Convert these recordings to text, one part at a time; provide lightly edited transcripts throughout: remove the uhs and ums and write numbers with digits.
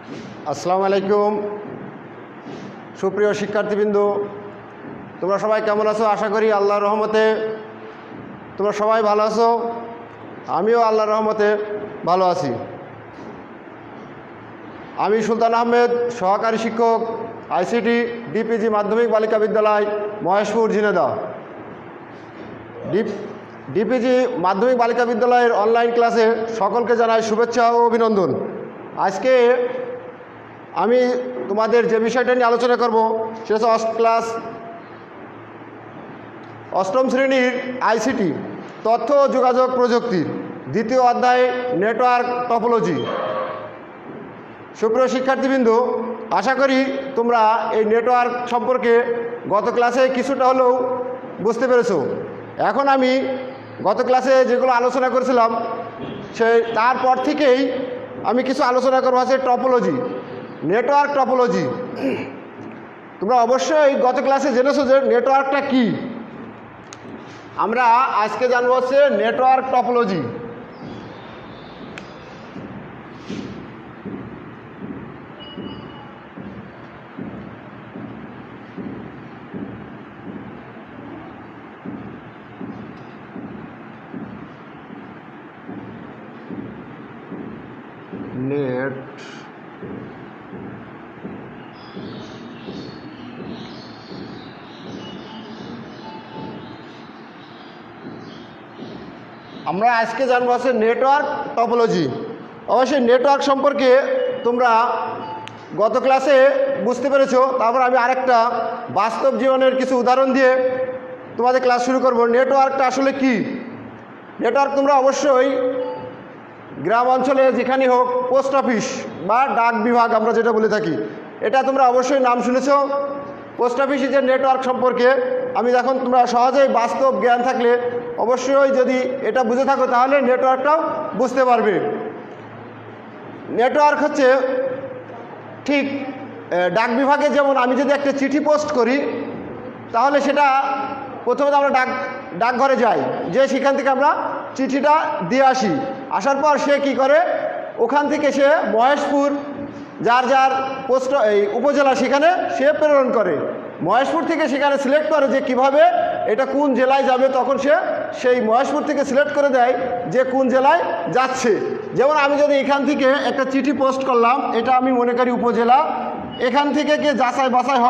আসসালামু আলাইকুম। সুপ্রিয় শিক্ষার্থীবৃন্দ, তোমরা সবাই কেমন আছো? আশা করি আল্লাহর রহমতে তোমরা সবাই ভালো আছো। আমিও আল্লাহর রহমতে ভালো আছি। আমি সুলতান আহমেদ, সহকারী শিক্ষক, আইসিটি ডিপিজি মাধ্যমিক বালিকা বিদ্যালয়, মহেশপুর, ঝিনেদহ। ডিপিজি মাধ্যমিক বালিকা বিদ্যালয়ের অনলাইন ক্লাসে সকলকে জানাই শুভেচ্ছা ও অভিনন্দন। আজকে আমি তোমাদের যে বিষয়টা নিয়ে আলোচনা করব সেটা হচ্ছে অষ্টম শ্রেণীর আইসিটি তথ্য ও যোগাযোগ প্রযুক্তির দ্বিতীয় অধ্যায় নেটওয়ার্ক টপোলজি। সুপ্রিয় শিক্ষার্থীবৃন্দ, আশা করি তোমরা এই নেটওয়ার্ক সম্পর্কে গত ক্লাসে কিছুটা হলেও বুঝতে পেরেছো। এখন আমি গত ক্লাসে যেগুলো আলোচনা করেছিলাম তারপর থেকেই আমি কিছু আলোচনা করবো আছে টপোলজি, নেটওয়ার্ক টপোলজি। তোমরা অবশ্যই গত ক্লাসে জেনেছো যে নেটওয়ার্কটা কি। আমরা আজকে জানবো হচ্ছে নেটওয়ার্ক টপোলজি। নেট আমরা আজকে জানবো হচ্ছে নেটওয়ার্ক টপোলজি। অবশ্যই নেটওয়ার্ক সম্পর্কে তোমরা গত ক্লাসে বুঝতে পেরেছো। তারপর আমি আরেকটা বাস্তব জীবনের কিছু উদাহরণ দিয়ে তোমাদের ক্লাস শুরু করব। নেটওয়ার্কটা আসলে কি? নেটওয়ার্ক তোমরা অবশ্যই গ্রাম অঞ্চলে যেখানে হোক পোস্ট অফিস বা ডাক বিভাগ আমরা যেটা বলে থাকি, এটা তোমরা অবশ্যই নাম শুনেছ। পোস্ট অফিসে যে নেটওয়ার্ক সম্পর্কে আমি এখন তোমরা সহজেই বাস্তব জ্ঞান থাকলে অবশ্যই যদি এটা বুঝে থাকো তাহলে নেটওয়ার্কটাও বুঝতে পারবে। নেটওয়ার্ক হচ্ছে ঠিক ডাক বিভাগে যেমন আমি যদি একটা চিঠি পোস্ট করি তাহলে সেটা প্রথমে তো আমরা ডাকঘরে যাই, যে সেখান থেকে আমরা চিঠিটা দিয়ে আসি। আসার পর সে কি করে, ওখান থেকে সে মহেশপুর যার যার উপজেলা সেখানে সে প্রেরণ করে। মহেশপুর থেকে সেখানে সিলেক্ট করে যে কিভাবে এটা কোন জেলায় যাবে, তখন সে সেই মহেশপুর থেকে সিলেক্ট করে দেয় যে কোন জেলায় যাচ্ছে। যেমন আমি যদি এখান থেকে একটা চিঠি পোস্ট করলাম, এটা আমি মনে করি উপজেলা, এখান থেকে কে যাচাই বাছাই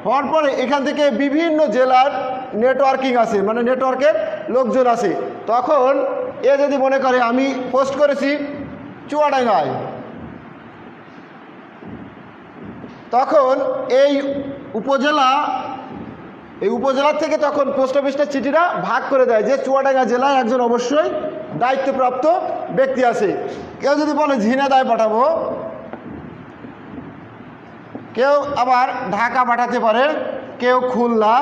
হওয়ার পরে এখান থেকে বিভিন্ন জেলার নেটওয়ার্কিং আছে, মানে নেটওয়ার্কের লোকজন আছে। তখন এ যদি মনে করে আমি পোস্ট করেছি চুয়াডাঙ্গায়, তখন এই উপজেলার থেকে তখন পোস্ট অফিসটা চিঠিটা ভাগ করে দেয় যে চুয়াডাঙ্গা জেলায় একজন অবশ্যই দায়িত্বপ্রাপ্ত ব্যক্তি আছে। কেউ যদি বলে ঝিনাইদহ পাঠাবো, কেউ আবার ঢাকা পাঠাতে পারে, কেউ খুলনা,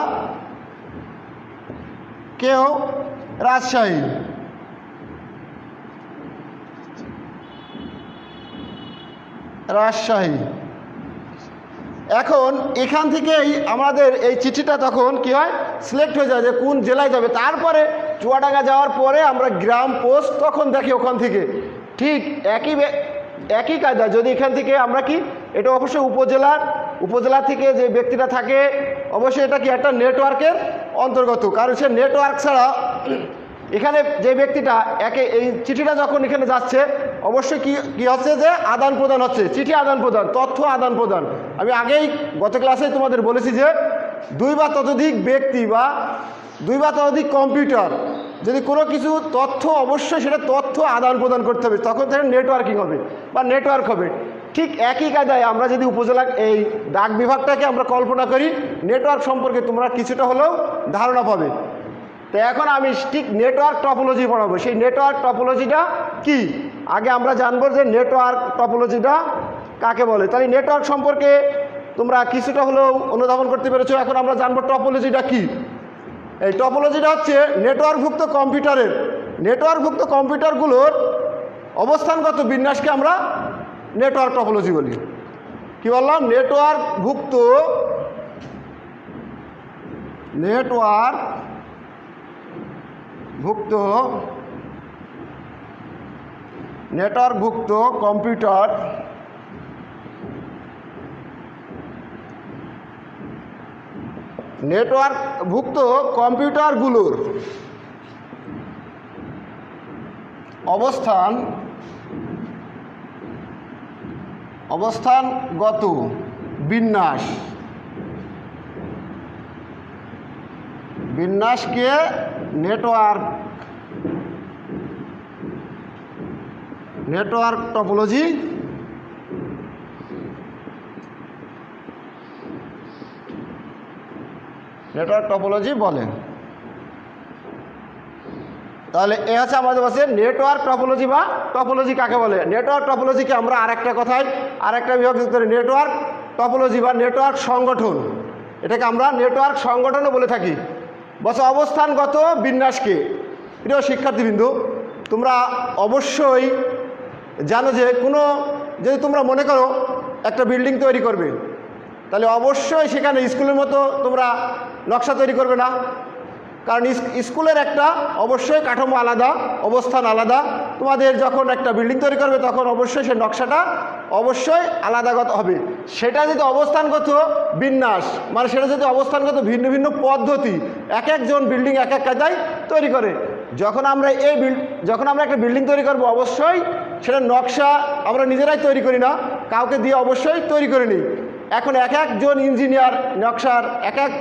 কেউ রাজশাহী। এখন এখান থেকেই আমাদের এই চিঠিটা তখন কি হয়, সিলেক্ট হয়ে যায় যে কোন জেলায় যাবে। তারপরে চুয়াডাঙ্গা যাওয়ার পরে আমরা গ্রাম পোস্ট তখন দেখি ওখান থেকে ঠিক একই কায়দা। যদি এখান থেকে আমরা কি, এটা অবশ্যই উপজেলা থেকে যে ব্যক্তিটা থাকে অবশ্যই এটা কি একটা নেটওয়ার্কের অন্তর্গত, কারণ সে নেটওয়ার্ক ছাড়া এখানে যে ব্যক্তিটা এই চিঠিটা যখন এখানে যাচ্ছে অবশ্যই কি হচ্ছে যে আদান প্রদান হচ্ছে, চিঠি আদান প্রদান, তথ্য আদান প্রদান। আমি আগেই গত ক্লাসে তোমাদের বলেছি যে 2 বা ততোধিক ব্যক্তি বা 2 বা ততোধিক কম্পিউটার যদি কোনো কিছু তথ্য, অবশ্যই সেটা তথ্য আদান প্রদান করতে হবে, তখন সেটা নেটওয়ার্কিং হবে বা নেটওয়ার্ক হবে। ঠিক একই কায়দায় আমরা যদি উপজেলা এই ডাক বিভাগটাকে আমরা কল্পনা করি, নেটওয়ার্ক সম্পর্কে তোমরা কিছুটা হলেও ধারণা পাবে। তো এখন আমি ঠিক নেটওয়ার্ক টপোলজি পড়াবো। সেই নেটওয়ার্ক টপোলজিটা কি আগে আমরা জানবো যে নেটওয়ার্ক টপোলজিটা কাকে বলে। তাহলে নেটওয়ার্ক সম্পর্কে তোমরা কিছুটা হলেও অনুধাবন করতে পেরেছো। এখন আমরা জানবো টপোলজিটা কি। এই টপোলজিটা হচ্ছে নেটওয়ার্কভুক্ত কম্পিউটারগুলোর অবস্থানগত বিন্যাসকে আমরা নেটওয়ার্ক টপোলজি বলি। কি বললাম? নেটওয়ার্কভুক্ত কম্পিউটার নেটওয়ার্কভুক্ত কম্পিউটারগুলোর অবস্থানগত বিন্যাসকে নেটওয়ার্ক টপোলজি বলে। তাহলে এ হচ্ছে আমাদের কাছে নেটওয়ার্ক টপোলজি বা টপোলজি কাকে বলে। নেটওয়ার্ক টপোলজিকে আমরা আরেকটা বিভাগ করি, নেটওয়ার্ক টপোলজি বা নেটওয়ার্ক সংগঠন। এটাকে আমরা নেটওয়ার্ক সংগঠনও বলে থাকি। বলছে অবস্থানগত বিন্যাসকে। প্রিয় শিক্ষার্থীবৃন্দ, তোমরা অবশ্যই জানো যে যদি তোমরা মনে করো একটা বিল্ডিং তৈরি করবে, তাহলে অবশ্যই সেখানে স্কুলের মতো তোমরা নকশা তৈরি করবে না, কারণ স্কুলের একটা অবশ্যই কাঠামো আলাদা, অবস্থান আলাদা। তোমাদের যখন একটা বিল্ডিং তৈরি করবে তখন অবশ্যই সেই নকশাটা অবশ্যই আলাদাগত হবে। সেটা যদি অবস্থানগত বিন্যাস, মানে সেটা যদি অবস্থানগত ভিন্ন ভিন্ন পদ্ধতি, এক একজন বিল্ডিং এক এক কায়দায় তৈরি করে। যখন আমরা একটা বিল্ডিং তৈরি করব, অবশ্যই সেটা নকশা আমরা নিজেরাই তৈরি করি না, কাউকে দিয়ে অবশ্যই তৈরি করে নিই। এখন এক একজন ইঞ্জিনিয়ার নকশার এক এক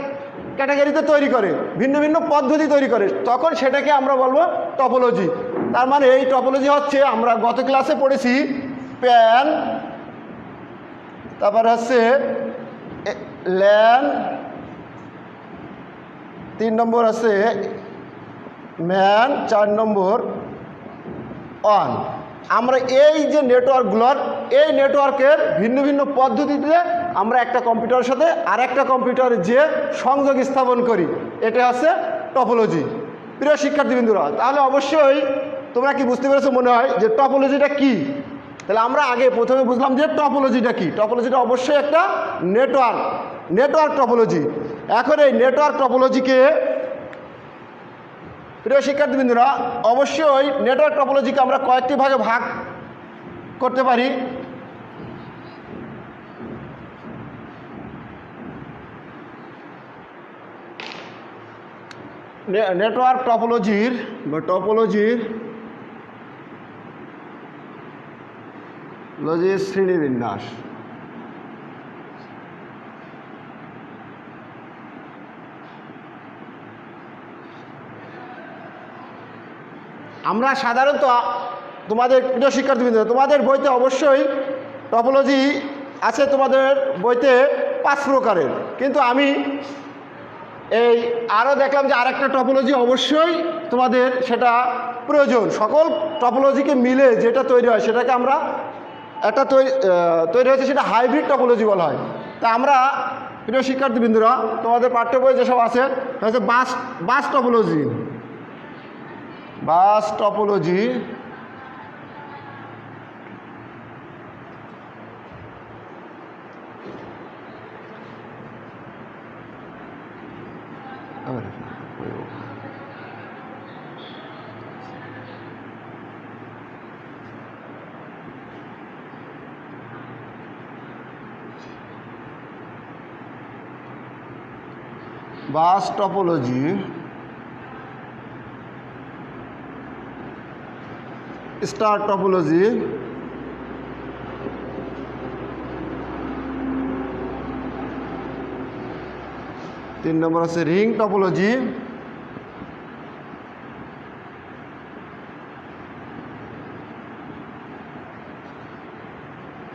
ক্যাটাগরিতে তৈরি করে, ভিন্ন ভিন্ন পদ্ধতি তৈরি করে, তখন সেটাকে আমরা বলবো টপোলজি। তার মানে এই টপোলজি হচ্ছে, আমরা গত ক্লাসে পড়েছি প্যান, তারপর হচ্ছে ল্যান, 3 নম্বর আছে ম্যান, 4 নম্বর অন। আমরা এই যে নেটওয়ার্কগুলোর, এই নেটওয়ার্কের ভিন্ন ভিন্ন পদ্ধতিতে আমরা একটা কম্পিউটারের সাথে আর একটা কম্পিউটারের যে সংযোগ স্থাপন করি, এটা হচ্ছে টপোলজি। প্রিয় শিক্ষার্থীবৃন্দরা, তাহলে অবশ্যই তোমরা কি বুঝতে পেরেছো মনে হয় যে টপোলজিটা কি? তাহলে আমরা প্রথমে বুঝলাম যে টপোলজিটা কি। টপোলজিটা অবশ্যই একটা নেটওয়ার্ক টপোলজি। এখন এই নেটওয়ার্ক টপোলজিকে, প্রিয় শিক্ষার্থীবৃন্দরা, অবশ্যই নেটওয়ার্ক টপোলজিকে আমরা কয়েকটি ভাগে ভাগ করতে পারি। নেটওয়ার্ক টপোলজির শ্রেণীবিন্যাস। আমরা সাধারণত তোমাদের প্রিয় শিক্ষার্থীবৃন্দ, তোমাদের বইতে অবশ্যই টপোলজি আছে, তোমাদের বইতে 5 প্রকারের, কিন্তু আমি আরও দেখলাম যে আরেকটা টপোলজি অবশ্যই তোমাদের সেটা প্রয়োজন। সকল টপোলজিকে মিলে যেটা তৈরি হয় সেটাকে আমরা তৈরি হয়েছে, সেটা হাইব্রিড টপোলজি বলা হয়। তা আমরা প্রিয় শিক্ষার্থীবৃন্দরা, তোমাদের পাঠ্য বই যেসব আছে হচ্ছে বাস টপোলজি, স্টার টপোলজি, 3 নম্বর আছে রিং টপোলজি,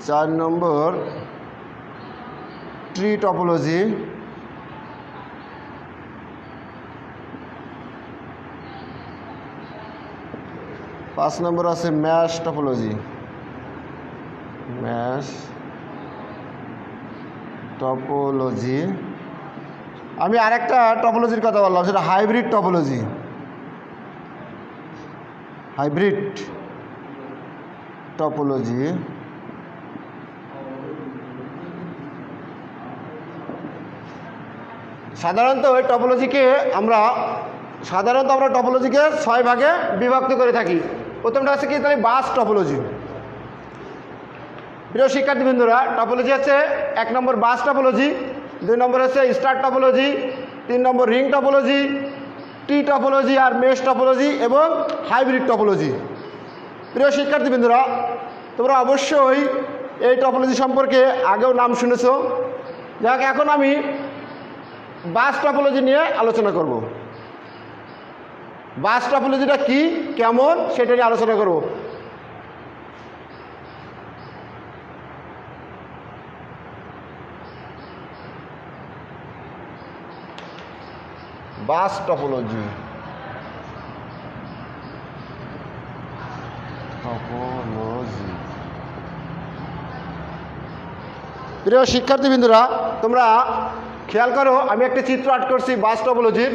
4 নম্বর ট্রি টপোলজি, 5 নম্বর আছে ম্যাশ টপোলজি। আমি আরেকটা টপোলজির কথা বললাম, সেটা হাইব্রিড টপোলজি। সাধারণত ওই টপোলজিকে আমরা 6 ভাগে বিভক্ত করে থাকি। প্রথমটা হচ্ছে কি, তাহলে বাস টপোলজি। প্রিয় শিক্ষার্থীবৃন্দরা, টপোলজি হচ্ছে 1 নম্বর বাস টপোলজি, 2 নম্বর হচ্ছে স্টার টপোলজি, 3 নম্বর রিং টপোলজি, টি টপোলজি আর মেশ টপোলজি এবং হাইব্রিড টপোলজি। প্রিয় শিক্ষার্থীবৃন্দরা, তোমরা অবশ্যই এই টপোলজি সম্পর্কে আগেও নাম শুনেছ। যাক, এখন আমি বাস টপোলজি নিয়ে আলোচনা করব। বাস টপোলজিটা কি, কেমন, সেটা নিয়ে আলোচনা করব। বাস টপোলজি প্রিয় শিক্ষার্থীবৃন্দরা, তোমরা খেয়াল করো, আমি একটা চিত্র আর্ট করছি বাস টপোলজির।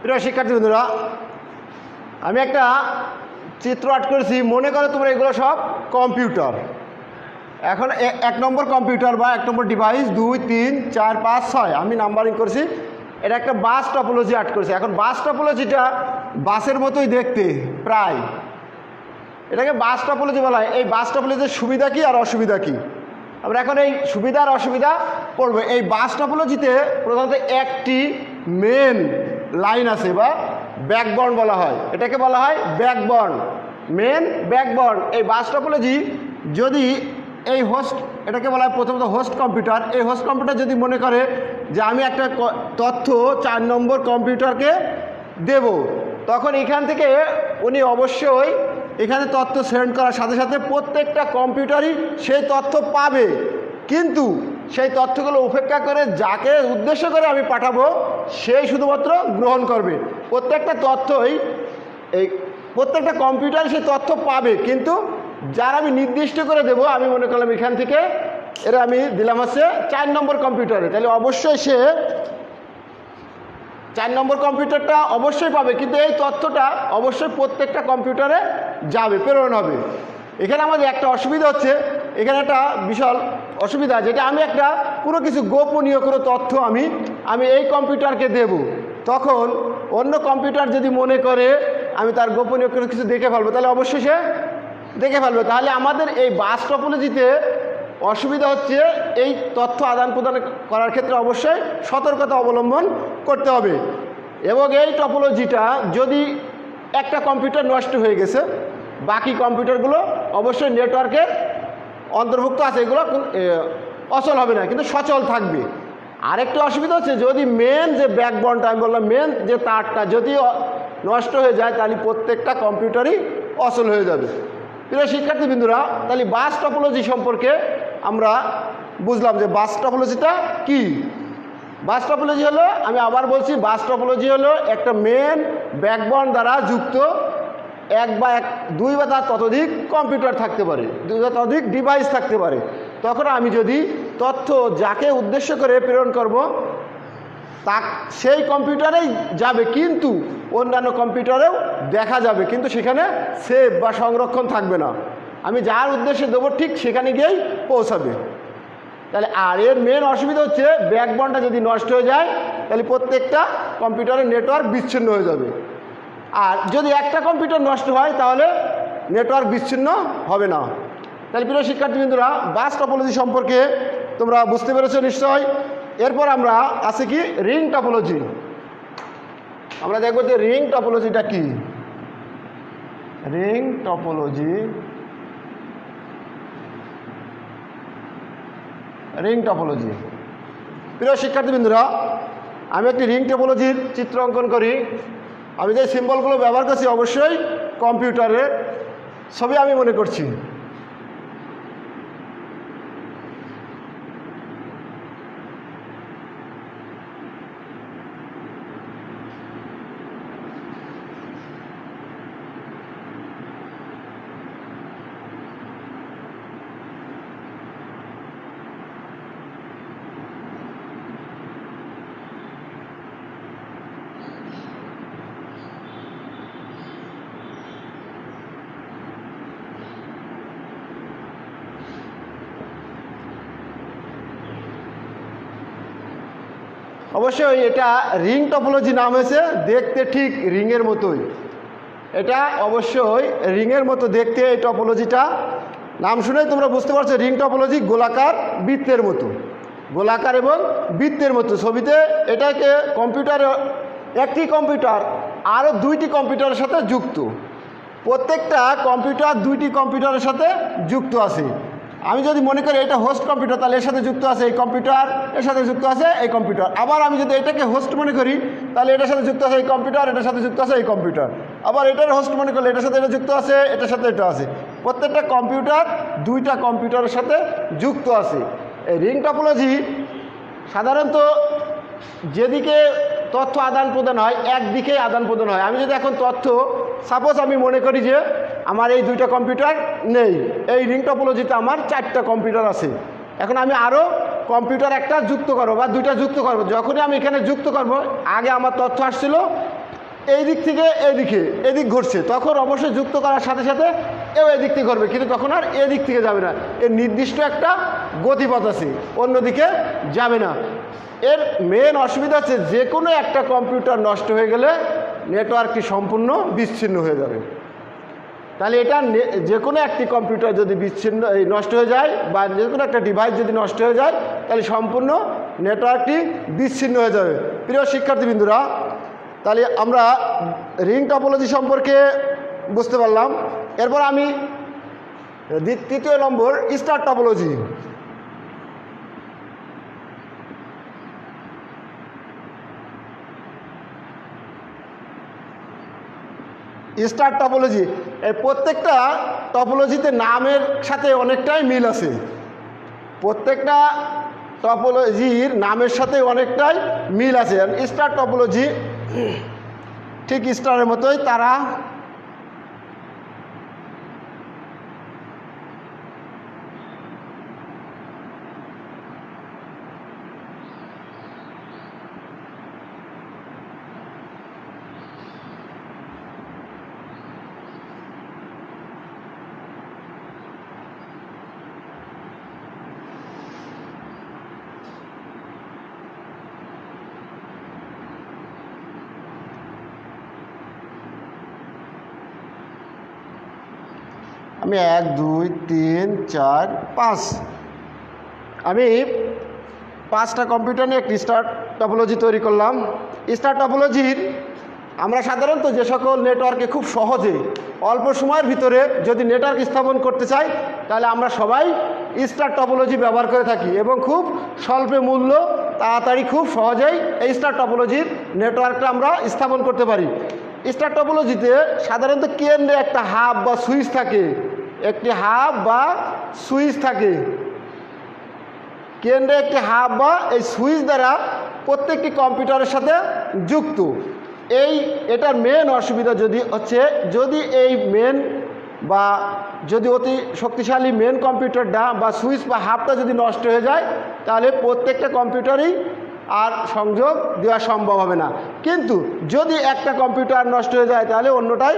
প্রিয় শিক্ষার্থীবৃন্দরা, আমি একটা চিত্র আর্ট করেছি। মনে করো তোমরা এগুলো সব কম্পিউটার। এখন 1 নম্বর কম্পিউটার বা 1 নম্বর ডিভাইস, 2, 3, 4, 5, 6 আমি নাম্বারিং করছি। এটা একটা বাস টপোলজি আর্ট করেছি। এখন বাস টপোলজিটা বাসের মতোই দেখতে প্রায়, এটাকে বাস টপোলজি বলা হয়। এই বাস টপোলজির সুবিধা কী আর অসুবিধা কী, আমরা এখন এই সুবিধা আর অসুবিধা পড়বো। এই বাস টপোলজিতে প্রধানত একটি মেন লাইন আছে বা ব্যাকবর্ন বলা হয়। এটাকে বলা হয় ব্যাকবর্ন, মেন ব্যাকবর্ন। এই বাস টপোলজি যদি এই হোস্ট, এটাকে বলা হয় প্রথমত হোস্ট কম্পিউটার। এই হোস্ট কম্পিউটার যদি মনে করে যে আমি একটা তথ্য 4 নম্বর কম্পিউটারকে দেব, তখন এখান থেকে উনি অবশ্যই এখানে তথ্য সেন্ড করার সাথে সাথে প্রত্যেকটা কম্পিউটারই সেই তথ্য পাবে, কিন্তু সেই তথ্যগুলো উপেক্ষা করে যাকে উদ্দেশ্য করে আমি পাঠাবো সেই শুধুমাত্র গ্রহণ করবে। প্রত্যেকটা তথ্যই এই প্রত্যেকটা কম্পিউটার সেই তথ্য পাবে, কিন্তু যার আমি নির্দিষ্ট করে দেব, আমি মনে করলাম এখান থেকে এরা আমি দিলাম হচ্ছে 4 নম্বর কম্পিউটারে, তাহলে অবশ্যই সে 4 নম্বর কম্পিউটারটা অবশ্যই পাবে, কিন্তু এই তথ্যটা অবশ্যই প্রত্যেকটা কম্পিউটারে যাবে, প্রেরণ হবে। এখানে আমাদের একটা অসুবিধা হচ্ছে, এখানে একটা বিশাল অসুবিধা, যেটা আমি একটা পুরো কিছু গোপনীয় কোনো তথ্য আমি এই কম্পিউটারকে দেব, তখন অন্য কম্পিউটার যদি মনে করে আমি তার গোপনীয় কোনো কিছু দেখে ফেলবো, তাহলে অবশ্যই সে দেখে ফেলবে। তাহলে আমাদের এই বাস টপোলজিতে অসুবিধা হচ্ছে, এই তথ্য আদান প্রদান করার ক্ষেত্রে অবশ্যই সতর্কতা অবলম্বন করতে হবে। এবং এই টপোলজিটা যদি একটা কম্পিউটার নষ্ট হয়ে গেছে, বাকি কম্পিউটারগুলো অবশ্যই নেটওয়ার্কের অন্তর্ভুক্ত আছে, এগুলো অচল হবে না, কিন্তু সচল থাকবে। আরেকটা অসুবিধা হচ্ছে, যদি মেন যে ব্যাকবর্নটা আমি বললাম, মেন যে তারটা যদি নষ্ট হয়ে যায়, তাহলে প্রত্যেকটা কম্পিউটারই অচল হয়ে যাবে। প্রিয় শিক্ষার্থীবৃন্দরা, তাহলে বাস টপোলজি সম্পর্কে আমরা বুঝলাম যে বাস টপোলজিটা কি। বাস টপোলজি হলো, আমি আবার বলছি, বাস টপোলজি হলো একটা মেন ব্যাকবর্ন দ্বারা যুক্ত 1 বা 2 বা তার ততোধিক কম্পিউটার থাকতে পারে, 2 বা ততোধিক ডিভাইস থাকতে পারে। তখন আমি যদি তথ্য যাকে উদ্দেশ্য করে প্রেরণ করব তা সেই কম্পিউটারেই যাবে, কিন্তু অন্যান্য কম্পিউটারেও দেখা যাবে, কিন্তু সেখানে সেভ বা সংরক্ষণ থাকবে না। আমি যার উদ্দেশ্যে দেবো ঠিক সেখানে গিয়েই পৌঁছাবে। তাহলে আর এর মেন অসুবিধা হচ্ছে, ব্যাকবর্নটা যদি নষ্ট হয়ে যায় তাহলে প্রত্যেকটা কম্পিউটারের নেটওয়ার্ক বিচ্ছিন্ন হয়ে যাবে। আর যদি একটা কম্পিউটার নষ্ট হয় তাহলে নেটওয়ার্ক বিচ্ছিন্ন হবে না। তাহলে প্রিয় শিক্ষার্থীবৃন্দরা, বাস টপোলজি সম্পর্কে তোমরা বুঝতে পেরেছো নিশ্চয়। এরপর আমরা আছে কি রিং টপোলজি। আমরা দেখব যে রিং টপোলজিটা কি। Ring topology, ring topology. প্রিয় শিক্ষার্থীবৃন্দরা, আমি একটি রিং টপোলজির চিত্র অঙ্কন করি। আমি যে সিম্বলগুলো ব্যবহার করছি অবশ্যই কম্পিউটারের ছবি আমি মনে করছি। অবশ্যই এটা রিং টপোলজি নাম হয়েছে, দেখতে ঠিক রিংয়ের মতোই, এটা অবশ্যই রিংয়ের মতো দেখতে এই টপোলজিটা। নাম শুনেই তোমরা বুঝতে পারছো রিং টপোলজি গোলাকার বৃত্তের মতো, গোলাকার এবং বৃত্তের মতো ছবিতে। এটাকে কম্পিউটারে একটি কম্পিউটার আরও দুইটি কম্পিউটারের সাথে যুক্ত, প্রত্যেকটা কম্পিউটার দুইটি কম্পিউটারের সাথে যুক্ত আছে। আমি যদি মনে করি এটা হোস্ট কম্পিউটার, তাহলে এর সাথে যুক্ত আছে এই কম্পিউটার, এর সাথে যুক্ত আছে এই কম্পিউটার। আবার আমি যদি এটাকে হোস্ট মনে করি, তাহলে এটার সাথে যুক্ত আছে এই কম্পিউটার, এটার সাথে যুক্ত আছে এই কম্পিউটার। আবার এটার হোস্ট মনে করলে এটার সাথে এটা যুক্ত আছে, এটার সাথে এটা আছে। প্রত্যেকটা কম্পিউটার দুইটা কম্পিউটারের সাথে যুক্ত আছে। এই রিং টপোলজি সাধারণত যেদিকে তথ্য আদান প্রদান হয় একদিকেই আদান প্রদান হয়। আমি যদি এখন তথ্য সাপোজ আমি মনে করি যে আমার এই দুইটা কম্পিউটার নেই, এই রিং টপোলজিতে আমার 4টা কম্পিউটার আছে, এখন আমি আরও কম্পিউটার একটা যুক্ত করবো বা দুইটা যুক্ত করবো। যখনই আমি এখানে যুক্ত করব, আগে আমার তথ্য আসছিল এই দিক থেকে এদিক ঘটছে, তখন অবশ্যই যুক্ত করার সাথে সাথে এও এদিক থেকে ঘটবে, কিন্তু তখন আর এদিক থেকে যাবে না, এর নির্দিষ্ট একটা গতিপথ আছে, অন্যদিকে যাবে না। এর মেন অসুবিধা হচ্ছে যে কোনো একটা কম্পিউটার নষ্ট হয়ে গেলে নেটওয়ার্কটি সম্পূর্ণ বিচ্ছিন্ন হয়ে যাবে। তাহলে এটা যে কোনো একটি কম্পিউটার যদি নষ্ট হয়ে যায় বা যে কোনো একটা ডিভাইস যদি নষ্ট হয়ে যায়, তাহলে সম্পূর্ণ নেটওয়ার্কটি বিচ্ছিন্ন হয়ে যাবে। প্রিয় শিক্ষার্থীবৃন্দুরা, তাহলে আমরা রিং টপোলজি সম্পর্কে বুঝতে পারলাম। এরপর আমি তৃতীয় নম্বর স্টার টপোলজি। স্টার টপোলজি, এই প্রত্যেকটা টপোলজিতে নামের সাথে অনেকটাই মিল আছে, প্রত্যেকটা টপোলজির নামের সাথে অনেকটাই মিল আছে। স্টার টপোলজি ঠিক স্টারের মতোই তারা আমি 1 2 3 4 5 আমি 5টা কম্পিউটার নিয়ে একটি স্টার টপোলজি তৈরি করলাম। স্টার টপোলজির আমরা সাধারণত যে সকল নেটওয়ার্কে খুব সহজে অল্প সময়ের ভিতরে যদি নেটওয়ার্ক স্থাপন করতে চাই, তাহলে আমরা সবাই স্টার টপোলজি ব্যবহার করে থাকি এবং খুব স্বল্প মূল্য তাড়াতাড়ি খুব সহজেই এই স্টার টপোলজির নেটওয়ার্কটা আমরা স্থাপন করতে পারি। স্টার টপোলজিতে সাধারণত কেন্দ্রে একটা হাব বা সুইচ থাকে, একটি হাব বা সুইচ থাকে, কেন্দ্রে একটি হাব বা এই সুইচ দ্বারা প্রত্যেকটি কম্পিউটারের সাথে যুক্ত। এটার মেন অসুবিধা যদি এই মেন বা যদি অতি শক্তিশালী মেন কম্পিউটারটা বা সুইচ বা হাবটা যদি নষ্ট হয়ে যায়, তাহলে প্রত্যেকটা কম্পিউটারই আর সংযোগ দেওয়া সম্ভব হবে না। কিন্তু যদি একটা কম্পিউটার নষ্ট হয়ে যায়, তাহলে অন্যটাই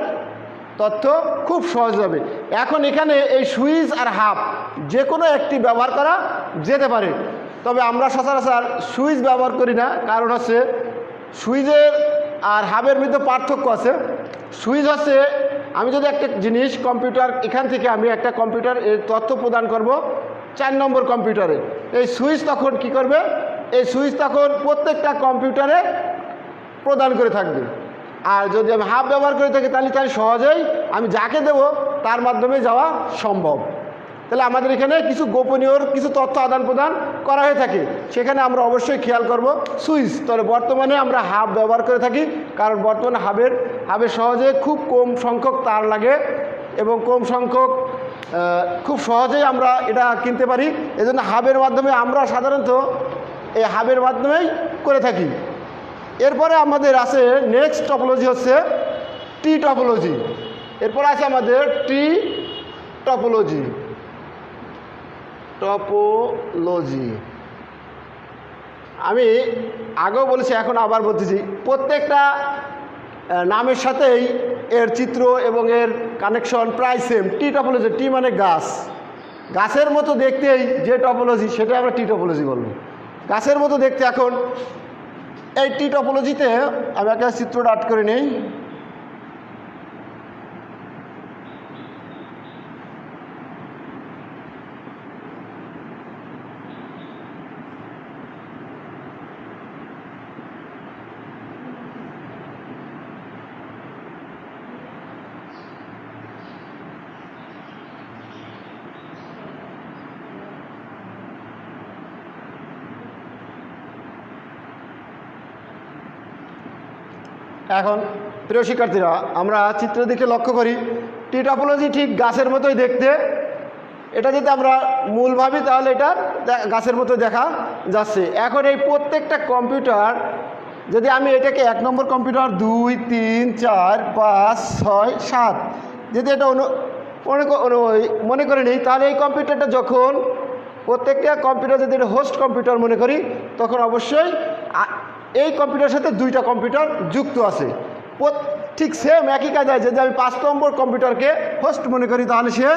তথ্য খুব সহজ হবে। এখন এখানে এই সুইচ আর হাব যে কোনো একটি ব্যবহার করা যেতে পারে, তবে আমরা সচরাচর সুইচ ব্যবহার করি না, কারণ হচ্ছে সুইচের আর হাবের মধ্যে পার্থক্য আছে। সুইচ হচ্ছে আমি যদি একটা জিনিস কম্পিউটার এখান থেকে আমি একটা কম্পিউটার এর তথ্য প্রদান করব 4 নম্বর কম্পিউটারে, এই সুইচ তখন কি করবে, এই সুইচ তখন প্রত্যেকটা কম্পিউটারে প্রদান করে থাকবে। আর যদি আমি হাব ব্যবহার করে থাকি, তাহলে সহজেই আমি যাকে দেব তার মাধ্যমে যাওয়া সম্ভব। তাহলে আমাদের এখানে কিছু গোপনীয় কিছু তথ্য আদান প্রদান করা হয়ে থাকে, সেখানে আমরা অবশ্যই খেয়াল করব সুইচ। তবে বর্তমানে আমরা হাব ব্যবহার করে থাকি, কারণ বর্তমানে হাবের সহজে খুব কম সংখ্যক তার লাগে এবং কম সংখ্যক খুব সহজেই আমরা এটা কিনতে পারি। এজন্য হাবের মাধ্যমে আমরা সাধারণত এই হাবের মাধ্যমেই করে থাকি। এরপরে আমাদের আছে নেক্সট টপোলজি হচ্ছে টি টপোলজি। এরপর আছে আমাদের টি টপোলজি। আমি আগেও বলেছি, এখন আবার বলতেছি, প্রত্যেকটা নামের সাথেই এর চিত্র এবং এর কানেকশন প্রায় সেম। টি টপোলজি, টি মানে গাছ, গাছের মতো দেখতেই যে টপোলজি সেটা আমরা টি টপোলজি বলবো। গাছের মতো দেখতে এখন এই টি টপোলজিতে আমি একটা চিত্রটা আর্ট করে নিই। এখন প্রিয় শিক্ষার্থীরা, আমরা চিত্রের দিকে লক্ষ্য করি, টি টপোলজি ঠিক গাছের মতোই দেখতে। এটা যদি আমরা মূল ভাবি তাহলে এটা গাছের মতো দেখা যাচ্ছে। এখন এই প্রত্যেকটা কম্পিউটার, যদি আমি এটাকে 1 নম্বর কম্পিউটার 2, 3, 4, 5, 6, 7 যদি এটা মনে করে নিই, তাহলে এই কম্পিউটারটা যখন প্রত্যেকটা কম্পিউটার যদি এটা হোস্ট কম্পিউটার মনে করি, তখন অবশ্যই এই কম্পিউটারের সাথে 2টা কম্পিউটার যুক্ত আছে। ঠিক সেম একই কাজ আছে। যদি আমি 5 নম্বর কম্পিউটারকে হোস্ট মনে করি, তাহলে সে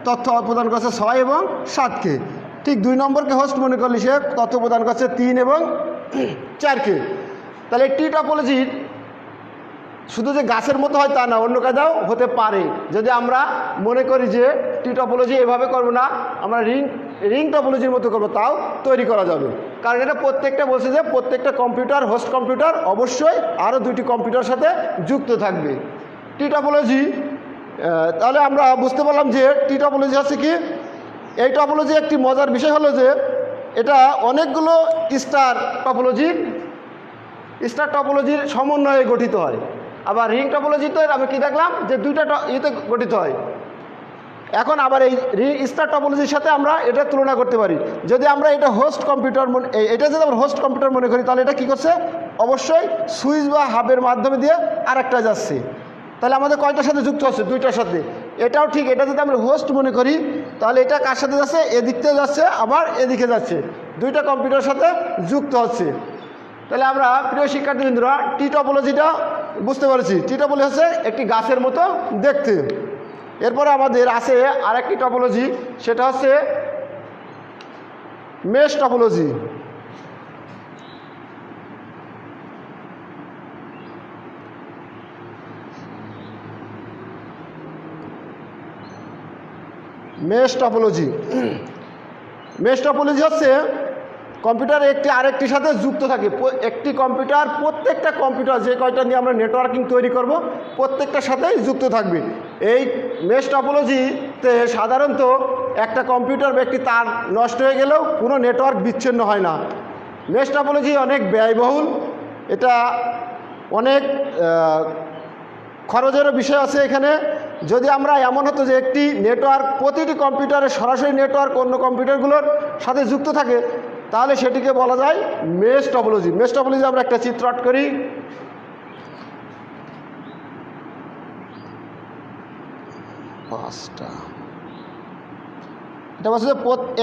তথ্য প্রদান করছে 6 এবং 7কে। ঠিক 2 নম্বরকে হোস্ট মনে করলে সে তথ্য প্রদান করছে 3 এবং 4কে। তাহলে টি টপোলজির শুধু যে গাছের মতো হয় তা না, অন্য কাজাও হতে পারে। যদি আমরা মনে করি যে টি টপোলজি এভাবে করবো না, আমরা রিং টপোলজির মতো করবো, তাও তৈরি করা যাবে। কারণ এটা প্রত্যেকটা বলছে যে প্রত্যেকটা কম্পিউটার, হোস্ট কম্পিউটার অবশ্যই আরও 2টি কম্পিউটার সাথে যুক্ত থাকবে। টি টপোলজি, তাহলে আমরা বুঝতে পারলাম যে টি টপোলজি হচ্ছে কি। এই টপোলজি একটি মজার বিষয় হলো যে এটা অনেকগুলো স্টার টপোলজির সমন্বয়ে গঠিত হয়। আবার রিং টপোলজিতে আমি কি দেখলাম যে 2টা ইয়েতে গঠিত হয়। এখন আবার এই স্টার টপোলজির সাথে আমরা এটা তুলনা করতে পারি। যদি আমরা এটা হোস্ট কম্পিউটার এটা যদি আমরা হোস্ট কম্পিউটার মনে করি, তাহলে এটা কী করছে, অবশ্যই সুইচ বা হাবের মাধ্যমে দিয়ে আরেকটা যাচ্ছে। তাহলে আমাদের কয়টার সাথে যুক্ত হচ্ছে, 2টার সাথে। এটাও ঠিক, এটা যদি আমরা হোস্ট মনে করি, তাহলে এটা কার সাথে যাচ্ছে, এদিক থেকে যাচ্ছে, আবার এদিকে যাচ্ছে, 2টা কম্পিউটারের সাথে যুক্ত হচ্ছে। তাহলে আমরা প্রিয় শিক্ষার্থীবৃন্দরা টি টপোলজিটা বুঝতে পারছি। টি টপোলজি হচ্ছে একটি গাছের মতো দেখতে। এরপরে আমাদের আছে আরেকটি টপোলজি, সেটা হচ্ছে মেশ টপোলজি। মেশ টপোলজি হচ্ছে কম্পিউটার একটি আরেকটির সাথে যুক্ত থাকে। একটি কম্পিউটার, প্রত্যেকটা কম্পিউটার যে কয়টা নিয়ে আমরা নেটওয়ার্কিং তৈরি করব, প্রত্যেকটার সাথেই যুক্ত থাকবে। এই মেশ টপোলজিতে সাধারণত একটা কম্পিউটার বা একটি তার নষ্ট হয়ে গেলেও কোনো নেটওয়ার্ক বিচ্ছিন্ন হয় না। মেশ টপোলজি অনেক ব্যয়বহুল, এটা অনেক খরচেরও বিষয় আছে এখানে। যদি আমরা এমন হতো যে একটি নেটওয়ার্ক প্রতিটি কম্পিউটারে সরাসরি নেটওয়ার্ক অন্য কম্পিউটারগুলোর সাথে যুক্ত থাকে, তাহলে সেটিকে বলা যায় মেশ টপোলজি। মেশ টপোলজি আমরা একটা চিত্র আর্ট করি। এটা বলছে যে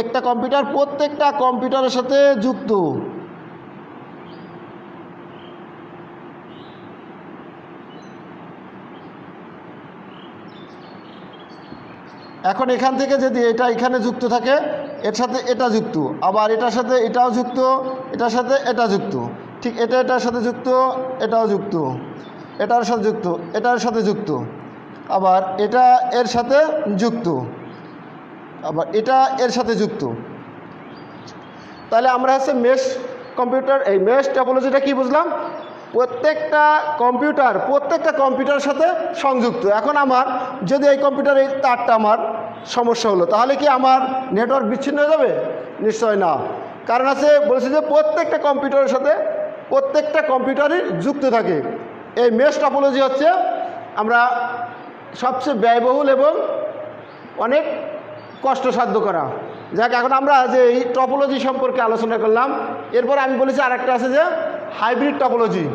একটা কম্পিউটার প্রত্যেকটা কম্পিউটারের সাথে যুক্ত। এখন এখান থেকে যদি এটা এখানে যুক্ত থাকে, এর সাথে এটা যুক্ত, আবার এটার সাথে এটাও যুক্ত, এটার সাথে এটা যুক্ত, ঠিক এটার সাথে যুক্ত, এটাও যুক্ত, এটার সাথে যুক্ত, এটার সাথে যুক্ত, আবার এটা এর সাথে যুক্ত, আবার এটা এর সাথে যুক্ত। তাহলে আমরা হচ্ছে মেশ কম্পিউটার, এই মেশ টপোলজিটা কি বুঝলাম, প্রত্যেকটা কম্পিউটারের সাথে সংযুক্ত। এখন আমার যদি এই কম্পিউটারের তারটা আমার সমস্যা হলো, তাহলে কি আমার নেটওয়ার্ক বিচ্ছিন্ন হয়ে যাবে? নিশ্চয় না। কারণ আছে বলছে যে প্রত্যেকটা কম্পিউটারের সাথে প্রত্যেকটা কম্পিউটারই যুক্ত থাকে। এই মেশ টপোলজি হচ্ছে আমরা সবচেয়ে ব্যয়বহুল এবং অনেক কষ্টসাধ্য করা। যাক, এখন আমরা যে এই টপোলজি সম্পর্কে আলোচনা করলাম, এরপর আমি বলেছি আরেকটা আছে যে হাইব্রিড টপোলজি।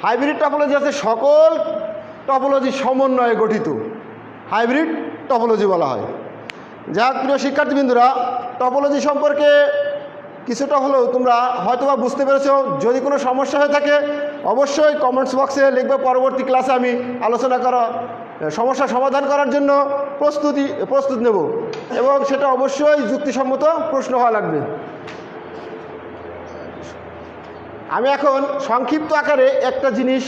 হাইব্রিড টপোলজি আছে সকল টপোলজি সমন্বয়ে গঠিত, হাইব্রিড টপোলজি বলা হয়। যাক প্রিয় শিক্ষার্থীবৃন্দরা, টপোলজি সম্পর্কে কিছুটা হলেও তোমরা হয়তোবা বুঝতে পেরেছ। যদি কোনো সমস্যা হয়ে থাকে অবশ্যই কমেন্টস বক্সে লিখবে, পরবর্তী ক্লাসে আমি সমস্যা সমাধান করার জন্য প্রস্তুত নেব, এবং সেটা অবশ্যই যুক্তিসম্মত প্রশ্ন হওয়া লাগবে। আমি এখন সংক্ষিপ্ত আকারে একটা জিনিস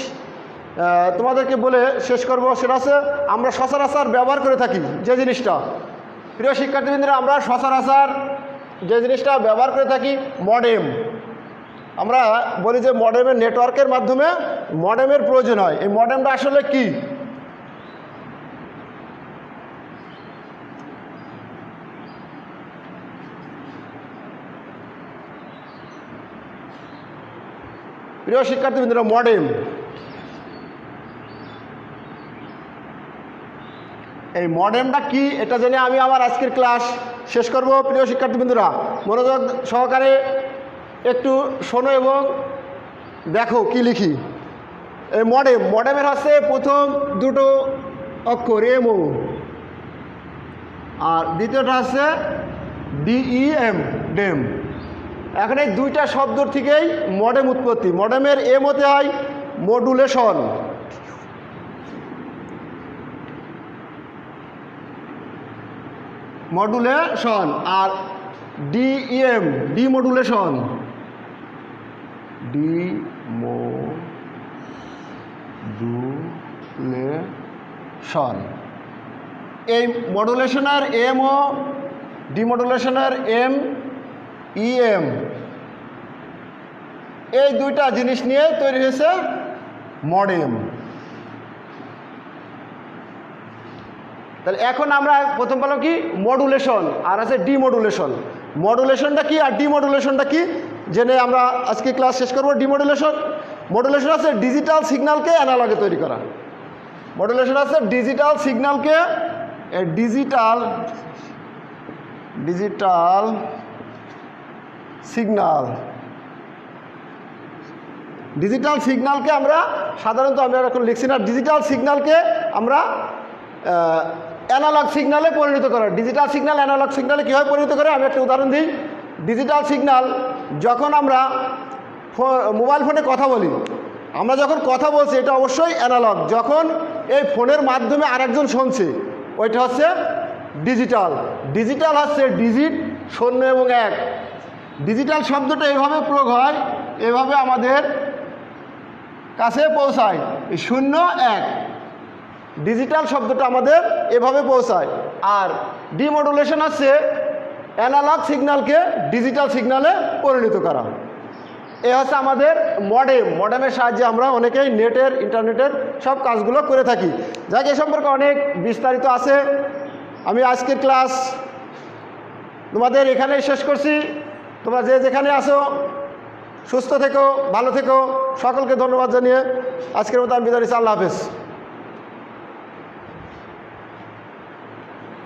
তোমাদেরকে বলে শেষ করব, সেটা হচ্ছে আমরা সচরাচর ব্যবহার করে থাকি যে জিনিসটা, প্রিয় শিক্ষার্থীবৃন্দরা, আমরা সচরাচর যে জিনিসটা ব্যবহার করে থাকি মডেম। আমরা বলি যে মডেমের নেটওয়ার্কের মাধ্যমে মডেমের প্রয়োজন হয়। এই মডেমটা আসলে কি? প্রিয় শিক্ষার্থীবৃন্দরা, মডেম, এই মডেমটা কি এটা জেনে আমি আমার আজকের ক্লাস শেষ করব। প্রিয় শিক্ষার্থীবৃন্দরা, মনোযোগ সহকারে একটু শোনো এবং দেখো কি লিখি। এই মডেমের হচ্ছে প্রথম দুটো অক্ষর এমও, আর দ্বিতীয়টা হচ্ছে ডিইএম, ডেম। এখন এই দুইটা শব্দ থেকেই মডেম উৎপত্তি। মডেমের এম হতে হয় মডুলেশন, মডুলেশন, আর ডিইএম ডিমডুলেশন, ডিমডুলেশন। এই মডুলেশনের এম ও ডিমডুলেশনের এম ইএম, এই দুইটা জিনিস নিয়ে তৈরি হয়েছে মডেম। তাহলে এখন আমরা প্রথম পেলাম কি মডুলেশন, আর আছে ডিমডুলেশন। মডুলেশনটা কি আর ডিমডুলেশনটা কি জেনে আমরা আজকে ক্লাস শেষ করব। মডুলেশন আছে ডিজিটাল সিগন্যালকে অ্যানালগে তৈরি করা। মডুলেশন আছে ডিজিটাল সিগন্যালকে ডিজিটাল সিগন্যালকে আমরা সাধারণত আমরা এখন লিখছি না, ডিজিটাল সিগন্যালকে আমরা অ্যানালগ সিগন্যালে পরিণত করা। ডিজিটাল সিগন্যাল অ্যানালগ সিগন্যালে কীভাবে পরিণত করে আমি একটা উদাহরণ দিই। ডিজিটাল সিগন্যাল যখন আমরা মোবাইল ফোনে কথা বলি, আমরা যখন কথা বলছি এটা অবশ্যই অ্যানালগ। যখন এই ফোনের মাধ্যমে আরেকজন শুনছে ওইটা হচ্ছে ডিজিটাল। ডিজিটাল হচ্ছে ডিজিট, 0 এবং 1। ডিজিটাল শব্দটা এভাবে প্রয়োগ হয়, এভাবে আমাদের কাছে পৌঁছায় 0 1। ডিজিটাল শব্দটা আমাদের এভাবে পৌঁছায়। আর ডিমডুলেশন হচ্ছে অ্যানালগ সিগন্যালকে ডিজিটাল সিগন্যালে পরিণত করা। এ হচ্ছে আমাদের মডেমের সাহায্যে আমরা অনেকেই ইন্টারনেটের সব কাজগুলো করে থাকি। যাক, এ সম্পর্কে অনেক বিস্তারিত আছে। আমি আজকের ক্লাস তোমাদের এখানেই শেষ করছি। তোমরা যে যেখানে আসো সুস্থ থেকো, ভালো থেকো। সকলকে ধন্যবাদ জানিয়ে আজকের মতো আমি বিদায় নিচ্ছি। আল্লাহ হাফেজ।